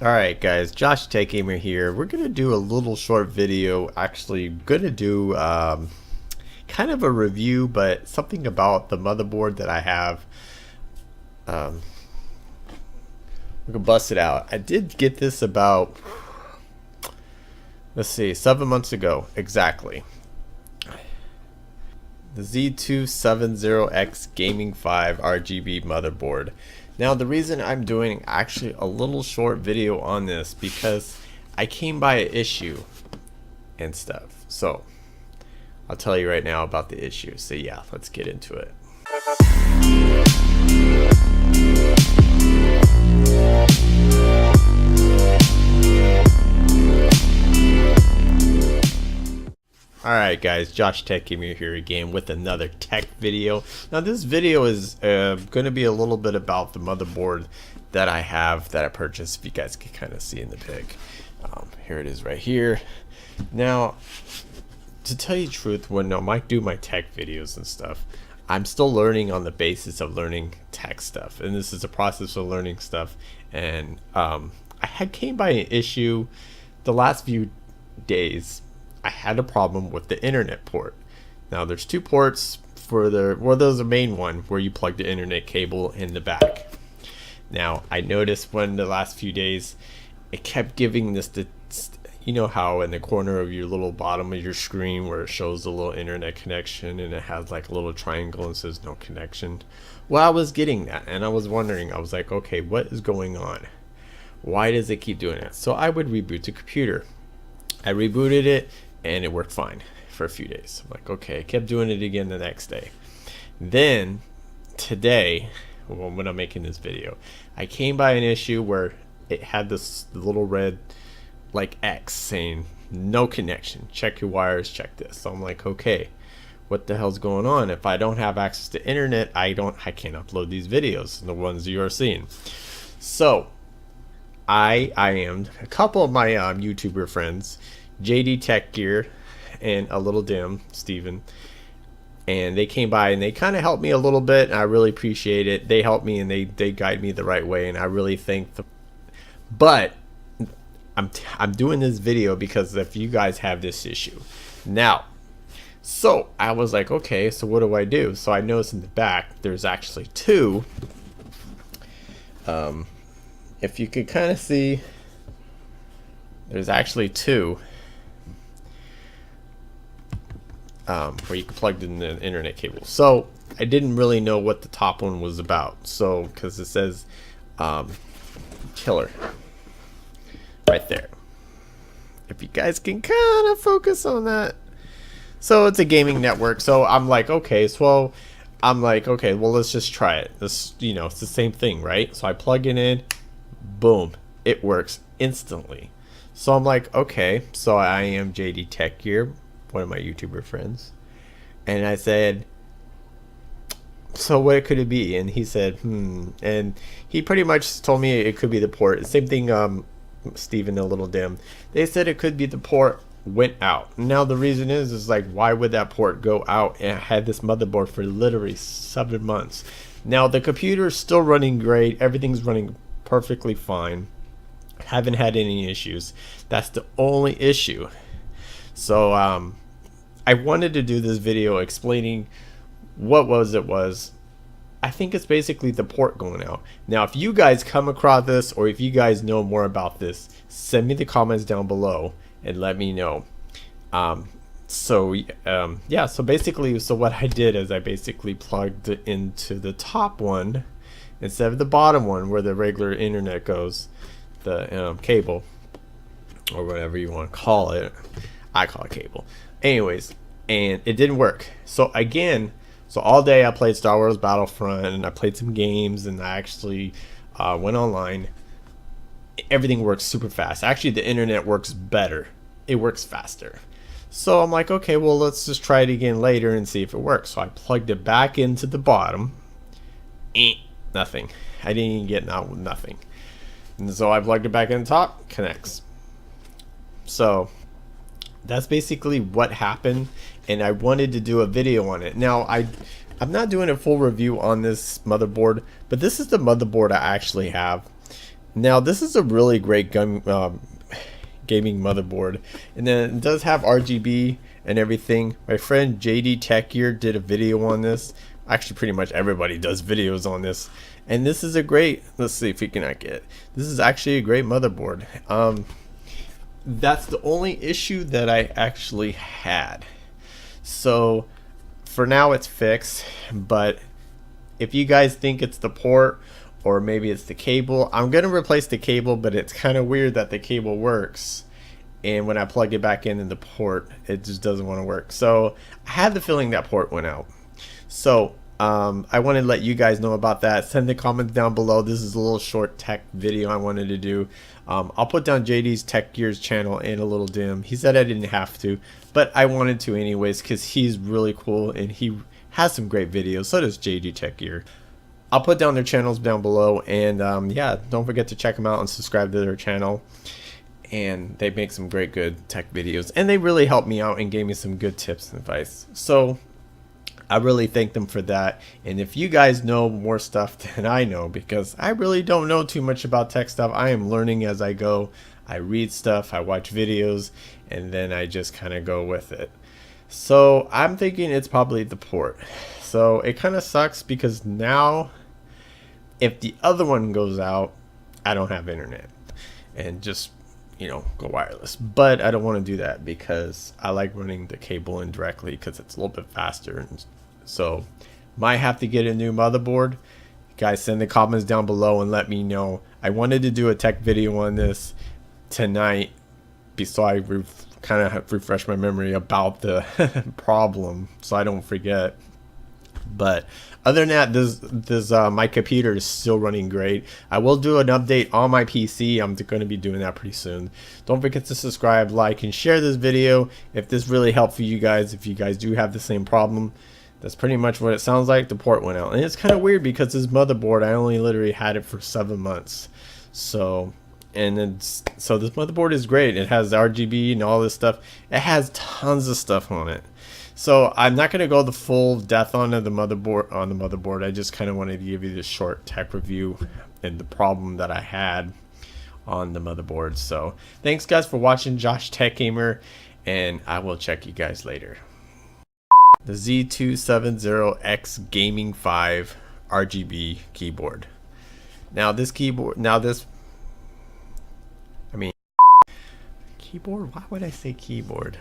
Alright guys, Josh Tech Gamer here. We're going to do a little short video, actually going to do kind of a review, but something about the motherboard that I have. We can bust it out. I did get this about, let's see, 7 months ago, exactly. The Z270X-Gaming 5 RGB motherboard. Now the reason I'm doing actually a little short video on this because I came by an issue and stuff. So I'll tell you right now about the issue. So yeah, let's get into it. Alright guys, Josh Tech Gamer here again with another tech video. Now this video is going to be a little bit about the motherboard that I have that I purchased, if you guys can kind of see in the pic. Here it is right here. Now, to tell you the truth, when I do my tech videos and stuff, I'm still learning on the basis of learning tech stuff. And this is a process of learning stuff. And came by an issue the last few days. I had a problem with the internet port. Now there's two ports for there's a main one where you plug the internet cable in the back. Now I noticed when the last few days it kept giving this, you know how in the corner of your little bottom of your screen where it shows the little internet connection and it has like a little triangle and says no connection. Well, I was getting that and I was wondering, I was like, okay, what is going on? Why does it keep doing that? So I would reboot the computer. I rebooted it and it worked fine for a few days. I'm like, okay, I kept doing it again the next day. Then today, well, when I'm making this video, I came by an issue where it had this little red like X saying no connection, check your wires, check this. So I'm like, okay, what the hell's going on? If I don't have access to internet, I can't upload these videos, the ones you are seeing. So I am a couple of my YouTuber friends, JD Tech Gear and a little dim Steven, and they came by and they kind of helped me a little bit, and I really appreciate it. They helped me and they guide me the right way, and I really think but I'm doing this video because if you guys have this issue now. So I was like, okay, so what do I do? So I noticed in the back there's actually two. If you could kind of see, there's actually two where you can plug in the internet cable. So I didn't really know what the top one was about, so because it says killer right there, if you guys can kind of focus on that. So it's a gaming network. So I'm like, okay, well let's just try it. This, it's the same thing, right? So I plug it in, boom, it works instantly. So I'm like, okay, so I am JD Tech Gear, one of my YouTuber friends, and I said, so what could it be? And he said, and he pretty much told me it could be the port. Same thing, Steven, a little dim, they said it could be the port went out. Now the reason is like, why would that port go out? And I had this motherboard for literally 7 months. Now the computer is still running great, everything's running perfectly fine, haven't had any issues. That's the only issue. So I wanted to do this video explaining what it was. I think it's basically the port going out. Now if you guys come across this, or if you guys know more about this, send me the comments down below and let me know. Yeah, so basically, so what I did is I basically plugged it into the top one instead of the bottom one where the regular internet goes, the cable, or whatever you want to call it. I call it cable. Anyways, and it didn't work. So again, so all day I played Star Wars Battlefront, and I played some games, and I actually went online. Everything works super fast. Actually, the internet works better. It works faster. So I'm like, okay, well, let's just try it again later and see if it works. So I plugged it back into the bottom. Nothing. I didn't even get nothing. And so I plugged it back in the top, connects. So that's basically what happened, and I wanted to do a video on it. Now I'm not doing a full review on this motherboard, but this is the motherboard I actually have. Now this is a really great gaming motherboard, and then it does have RGB and everything. My friend JD Tech Gear did a video on this. Actually, pretty much everybody does videos on this, and this is a great, let's see if we can get it. This is actually a great motherboard. That's the only issue that I actually had. So for now it's fixed, but if you guys think it's the port or maybe it's the cable, I'm gonna replace the cable, but it's kind of weird that the cable works and when I plug it back in the port, it just doesn't want to work. So I had the feeling that port went out. So I wanted to let you guys know about that. Send the comments down below. This is a little short tech video I wanted to do. I'll put down JD's Tech Gears channel and a little dim. He said I didn't have to, but I wanted to anyways because he's really cool and he has some great videos. So does JD Tech Gear. I'll put down their channels down below, and yeah, don't forget to check them out and subscribe to their channel. And they make some great good tech videos, and they really helped me out and gave me some good tips and advice. So I really thank them for that. And if you guys know more stuff than I know, because I really don't know too much about tech stuff, I am learning as I go. I read stuff, I watch videos, and then I just kind of go with it. So I'm thinking it's probably the port. So it kind of sucks because now if the other one goes out, I don't have internet and just, you know, go wireless. But I don't want to do that because I like running the cable in directly because it's a little bit faster. And so might have to get a new motherboard. Guys, send the comments down below and let me know. I wanted to do a tech video on this tonight so I kind of refresh my memory about the problem so I don't forget. But other than that, this my computer is still running great. I will do an update on my PC. I'm going to be doing that pretty soon. Don't forget to subscribe, like, and share this video if this really helped for you guys. If you guys do have the same problem, that's pretty much what it sounds like. The port went out, and it's kind of weird because this motherboard, I only literally had it for 7 months. So this motherboard is great. It has RGB and all this stuff. It has tons of stuff on it. So I'm not going to go the full depth on the motherboard. I just kind of wanted to give you this short tech review and the problem that I had on the motherboard. So thanks guys for watching, Josh Tech Gamer, and I will check you guys later. The Z270X-Gaming 5 RGB keyboard. Keyboard, why would I say keyboard?